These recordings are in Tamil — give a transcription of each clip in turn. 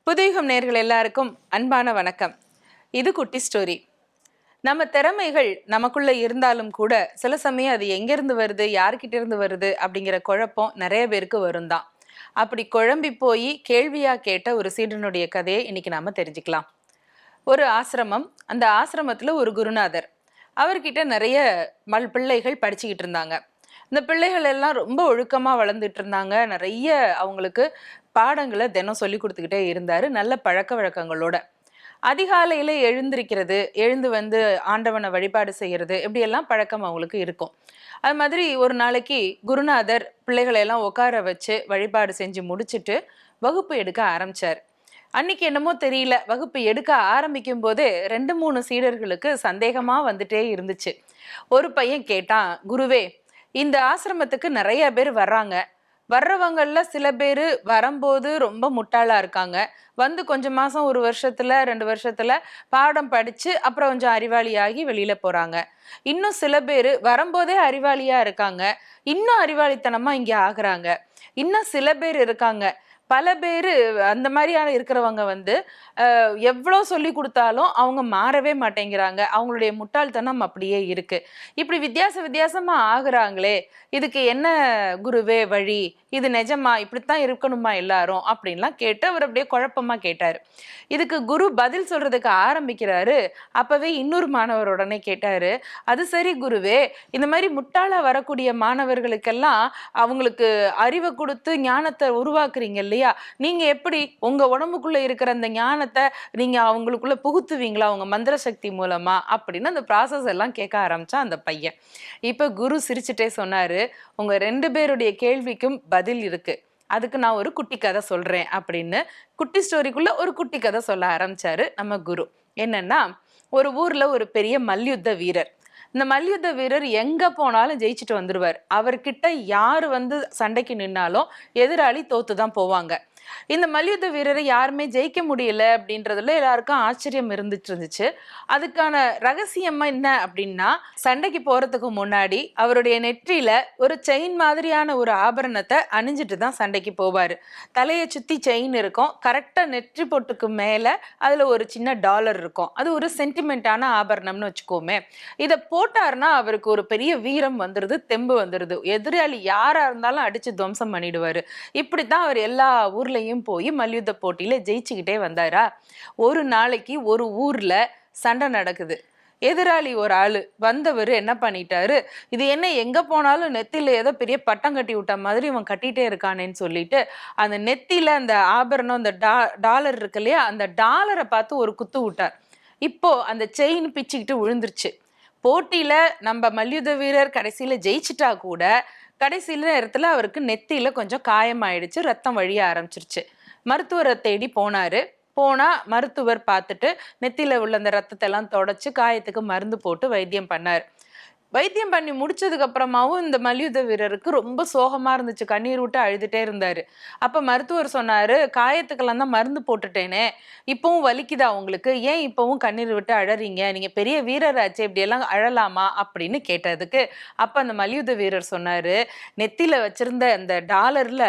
புதுயுகம் நேயர்கள் எல்லாருக்கும் அன்பான வணக்கம். இது குட்டி ஸ்டோரி. நம்ம திறமைகள் நமக்குள்ள இருந்தாலும் கூட சில சமயம் அது எங்கேருந்து வருது, யார்கிட்ட இருந்து வருது அப்படிங்கிற குழப்பம் நிறைய பேருக்கு வரும் தான். அப்படி குழம்பி போய் கேள்வியா கேட்ட ஒரு சீடனுடைய கதையை இன்னைக்கு நாம தெரிஞ்சுக்கலாம். ஒரு ஆசிரமம், அந்த ஆசிரமத்துல ஒரு குருநாதர், அவர்கிட்ட நிறைய பிள்ளைகள் படிச்சுக்கிட்டு இருந்தாங்க. இந்த பிள்ளைகள் எல்லாம் ரொம்ப ஒழுக்கமா வளர்ந்துட்டு இருந்தாங்க. நிறைய அவங்களுக்கு பாடங்களை தினம் சொல்லி கொடுத்துக்கிட்டே இருந்தாரு, நல்ல பழக்க வழக்கங்களோட. அதிகாலையில எழுந்திருக்கிறது, எழுந்து வந்து ஆண்டவனை வழிபாடு செய்யறது, இப்படியெல்லாம் பழக்கம் அவங்களுக்கு இருக்கும். அது மாதிரி ஒரு நாளைக்கு குருநாதர் பிள்ளைகளை எல்லாம் உட்கார வச்சு வழிபாடு செஞ்சு முடிச்சுட்டு வகுப்பு எடுக்க ஆரம்பிச்சார். அன்னைக்கு என்னமோ தெரியல, வகுப்பு எடுக்க ஆரம்பிக்கும் போதே 2-3 சீடர்களுக்கு சந்தேகமா வந்துட்டே இருந்துச்சு. ஒரு பையன் கேட்டான், குருவே, இந்த ஆசிரமத்துக்கு நிறைய பேர் வர்றாங்க. வர்றவங்கள்ல சில பேர் வரும்போது ரொம்ப முட்டாளா இருக்காங்க. வந்து கொஞ்சம் மாசம், 1 வருஷத்துல 2 வருஷத்துல பாடம் படிச்சு அப்புறம் கொஞ்சம் அறிவாளியாகி வெளியில போறாங்க. இன்னும் சில பேர் வரும்போதே அறிவாளியா இருக்காங்க, இன்னும் அறிவாளித்தனமா இங்க ஆகுறாங்க. இன்னும் சில பேர் இருக்காங்க, பல பேர் அந்த மாதிரியான இருக்கிறவங்க வந்து எவ்வளோ சொல்லி கொடுத்தாலும் அவங்க மாறவே மாட்டேங்கிறாங்க. அவங்களுடைய முட்டாள்தனம் அப்படியே இருக்கு. இப்படி வித்தியாசமா ஆகுறாங்களே, இதுக்கு என்ன குருவே வழி? இது நிஜமா இப்படித்தான் இருக்கணுமா எல்லாரும் அப்படின்லாம் கேட்டு அவர் அப்படியே குழப்பமா கேட்டாரு. இதுக்கு குரு பதில் சொல்றதுக்கு ஆரம்பிக்கிறாரு. அப்பவே இன்னொரு மாணவர் உடனே கேட்டாரு, அது சரி குருவே, இந்த மாதிரி முட்டாளா வரக்கூடிய மாணவர்களுக்கெல்லாம் அவங்களுக்கு அறிவை கொடுத்து ஞானத்தை உருவாக்குறீங்க இல்லையா? நீங்க எப்படி உங்க உடம்புக்குள்ள இருக்கிற அந்த ஞானத்தை நீங்க அவங்களுக்குள்ள புகுத்துவீங்களா உங்க மந்திர சக்தி மூலமா அப்படின்னு அந்த ப்ராசஸ் எல்லாம் கேட்க ஆரம்பிச்சா அந்த பையன். இப்ப குரு சிரிச்சுட்டே சொன்னாரு, உங்க 2 பேருடைய கேள்விக்கும் பதில் இருக்கு, அதுக்கு நான் ஒரு குட்டி கதை சொல்றேன் அப்படின்னு குட்டி ஸ்டோரிக்குள்ள ஒரு குட்டி கதை சொல்ல ஆரம்பிச்சாரு நம்ம குரு. என்னன்னா, ஒரு ஊர்ல ஒரு பெரிய மல்யுத்த வீரர். இந்த மல்யுத்த வீரர் எங்க போனாலும் ஜெயிச்சுட்டு வந்துருவார். அவர்கிட்ட யாரு வந்து சண்டைக்கு நின்னாலும் எதிராளி தோத்துதான் போவாங்க. இந்த மல்யுத்த வீரரை யாருமே ஜெயிக்க முடியல அப்படின்றதுல எல்லாருக்கும் ஆச்சரியம் இருந்துச்சு. அதுக்கான ரகசியமா என்ன அப்படின்னா, சண்டைக்கு போறதுக்கு முன்னாடி அவருடைய நெற்றியில ஒரு செயின் மாதிரியான ஒரு ஆபரணத்தை அணிஞ்சிட்டு தான் சண்டைக்கு போவாரு. தலையை சுத்தி செயின் இருக்கும், கரெக்டா நெற்றி பொட்டுக்கு மேல அதுல ஒரு சின்ன டாலர் இருக்கும். அது ஒரு சென்டிமெண்டான ஆபரணம்னு வச்சுக்கோமே. இதை போட்டாருன்னா அவருக்கு ஒரு பெரிய வீரம் வந்துருது, தெம்பு வந்துருது, எதிராளி யாரா இருந்தாலும் அடிச்சு துவம்சம் பண்ணிடுவாரு. இப்படித்தான் அவர் எல்லா ஊர்லயும் போய் மல்யுத்த போட்டியில ஜெயிச்சுக்கிட்டே வந்தாரா. ஒரு நாளைக்கு ஒரு ஊர்ல சண்டை நடக்குது. எதிராளி ஒரு ஆளு வந்தவர் என்ன பண்ணிட்டாரு, இது என்ன எங்க போனாலும் நெத்தில ஏதோ பெரிய பட்டம் கட்டி விட்ட மாதிரி இவன் கட்டிட்டே இருக்கானேன்னு சொல்லிட்டு அந்த நெத்தில அந்த ஆபரணம், அந்த டாலர் இருக்கு இல்லையா, அந்த டாலரை பார்த்து ஒரு குத்து விட்டார். இப்போ அந்த செயின் பிச்சுக்கிட்டு விழுந்துருச்சு. போட்டியில நம்ம மல்யுத்த வீரர் கடைசியில ஜெயிச்சிட்டா கூட கடைசியில நேரத்துல அவருக்கு நெத்தியில கொஞ்சம் காயமாயிடுச்சு, ரத்தம் வழிய ஆரம்பிச்சிருச்சு. மருத்துவரை தேடி போனாரு. போனா மருத்துவர் பார்த்துட்டு நெத்தியில உள்ள அந்த ரத்தத்தை எல்லாம் தொடச்சு காயத்துக்கு மருந்து போட்டு வைத்தியம் பண்ணார். வைத்தியம் பண்ணி முடிச்சதுக்கு அப்புறமாவும் இந்த மல்யுத்த வீரருக்கு ரொம்ப சோகமா இருந்துச்சு, கண்ணீர் விட்டு அழுதுட்டே இருந்தாரு. அப்ப மருத்துவர் சொன்னாரு, காயத்துக்கெல்லாம் தான் மருந்து போட்டுட்டேனே, இப்பவும் வலிக்குதா உங்களுக்கு? ஏன் இப்பவும் கண்ணீர் விட்டு அழறீங்க? நீங்க பெரிய வீரராச்சே, இப்படி எல்லாம் அழலாமா அப்படின்னு கேட்டதுக்கு அப்ப அந்த மல்யுத்த வீரர் சொன்னாரு, நெத்தில வச்சிருந்த அந்த டாலர்ல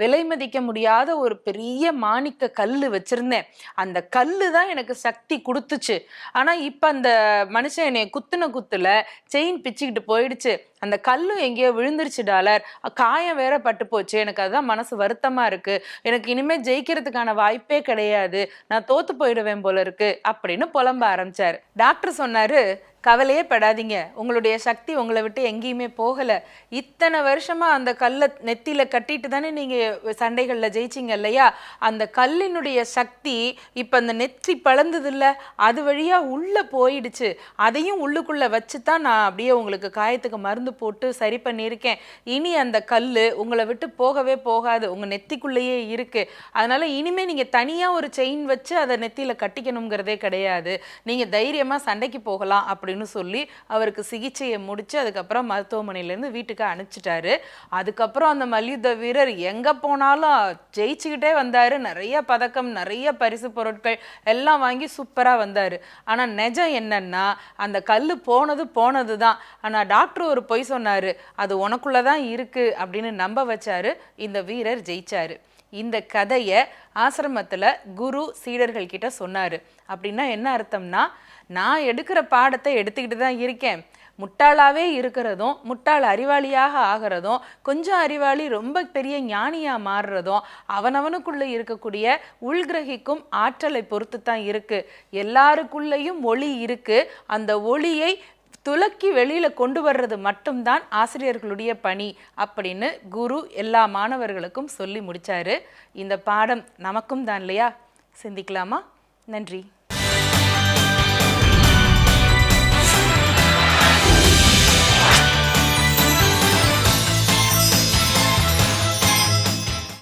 விலை மதிக்க முடியாத ஒரு பெரிய மாணிக்க கல்லு வச்சிருந்தேன். அந்த கல்லு தான் எனக்கு சக்தி கொடுத்துச்சு. ஆனா இப்ப அந்த மனுஷன் என்னை குத்துன குத்துல செயின் பிச்சுக்கிட்டு போயிடுச்சு. அந்த கல்லும் எங்கேயோ விழுந்துருச்சு டாலர், காயம் வேற பட்டு போச்சு. எனக்கு அதுதான் மனசு வருத்தமா இருக்கு. எனக்கு இனிமே ஜெயிக்கிறதுக்கான வாய்ப்பே கிடையாது, நான் தோத்து போயிடுவேன் போல இருக்கு அப்படின்னு புலம்ப ஆரம்பிச்சாரு. டாக்டர் சொன்னாரு, கவலையே படாதீங்க, உங்களுடைய சக்தி உங்களை விட்டு எங்கேயுமே போகல. இத்தனை வருஷமா அந்த கல்லை நெத்தியில கட்டிட்டு தானே நீங்க சண்டைகள்ல ஜெயிச்சிங்க இல்லையா, அந்த கல்லினுடைய சக்தி இப்ப அந்த நெற்றி பழந்தது இல்ல, அது வழியா உள்ள போயிடுச்சு. அதையும் உள்ளுக்குள்ள வச்சுதான் நான் அப்படியே உங்களுக்கு காயத்துக்கு மருந்து போட்டு சரி பண்ணியிருக்கேன். இனி அந்த கல்லு உங்களை விட்டு போகவே போகாது, உங்க நெத்திக்குள்ளேயே இருக்கு. அதனால இனிமே நீங்க தனியா ஒரு செயின் வச்சு அதை நெத்தியில கட்டிக்கணுங்கிறதே கிடையாது, நீங்க தைரியமா சண்டைக்கு போகலாம் அப்படின்னு சொல்லி அவருக்கு சிகிச்சையை முடிச்சு அதுக்கப்புறம் மருத்துவமனையிலேருந்து வீட்டுக்கு அனுப்பிச்சிட்டாரு. அதுக்கப்புறம் அந்த மல்யுத்த வீரர் எங்க போனாலும் ஜெயிச்சுக்கிட்டே வந்தாரு. நிறைய பதக்கம், நிறைய பரிசு பொருட்கள் எல்லாம் வாங்கி சூப்பரா வந்தாரு. ஆனா நிஜம் என்னன்னா, அந்த கல்லு போனது தான். ஆனா டாக்டர் ஒரு பொய் சொன்னாரு, அது உனக்குள்ளதான் இருக்கு அப்படின்னு நம்ப வச்சாரு. இந்த வீரர் ஜெயிச்சாரு. இந்த கதையை ஆசிரமத்தில் குரு சீடர்கள் கிட்ட சொன்னார். அப்படின்னா என்ன அர்த்தம்னா, நான் எடுக்கிற பாடத்தை எடுத்துக்கிட்டு தான் இருக்கேன், முட்டாளாவே இருக்கிறதும் முட்டாள் அறிவாளியாக ஆகிறதும் கொஞ்சம் அறிவாளி ரொம்ப பெரிய ஞானியா மாறுறதும் அவனவனுக்குள்ள இருக்கக்கூடிய உள்கிரகிக்கும் ஆற்றலை பொறுத்து தான் இருக்கு. எல்லாருக்குள்ளேயும் ஒளி இருக்கு. அந்த ஒளியை துலக்கி வெளியில கொண்டு வர்றது மட்டும்தான் ஆசிரியர்களுடைய பணி அப்படின்னு குரு எல்லா மாணவர்களுக்கும் சொல்லி முடிச்சாரு. இந்த பாடம் நமக்கும் தான் இல்லையா? சிந்திக்கலாமா? நன்றி.